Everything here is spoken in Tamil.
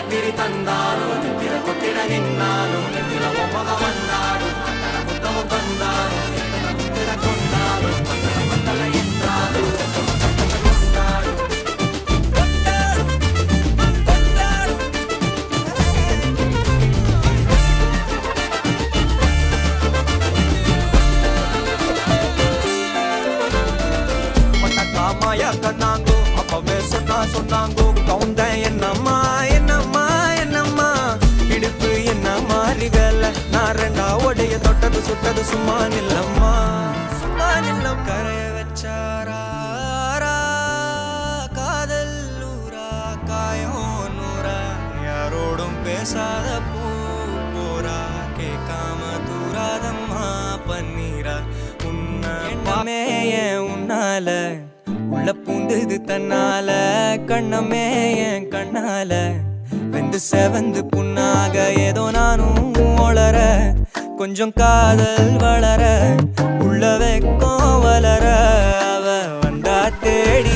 విరి తందాలు తిర కొట్టిన నిన్నాలు నెత్తిన బొమ్మగ వన్నాడు తన ముద్దము బందాలు ఎత్తన ముద్దుల కొండాలు మంతల ఇంద్రాలు மாயா கண்ணாங்கோ அப்பவே சொன்னாங்கோ கவுந்தேன் என்னம்மா என்னம்மா என்னம்மா இடுப்பு என்ன மாறி வேலை நான் ரெண்டா உடைய தொட்டது சுட்டது சும்மா நில்லம்மா சும்மா நில்லம் கரைய வச்சாரா காதல் ஊரா காயம் நூறா யாரோடும் பேசாத பூ போரா கேட்காம தூராதம்மா பன்னீரா உன்னமே உன்னால உள்ள பூந்தது தன்னால கண்ணமே என் கண்ணால வெந்து செவந்து புண்ணாக ஏதோ நானும் ஒளர கொஞ்சம் காதல் வளர உள்ள வெக்கம் வளர அவ வந்தா தேடி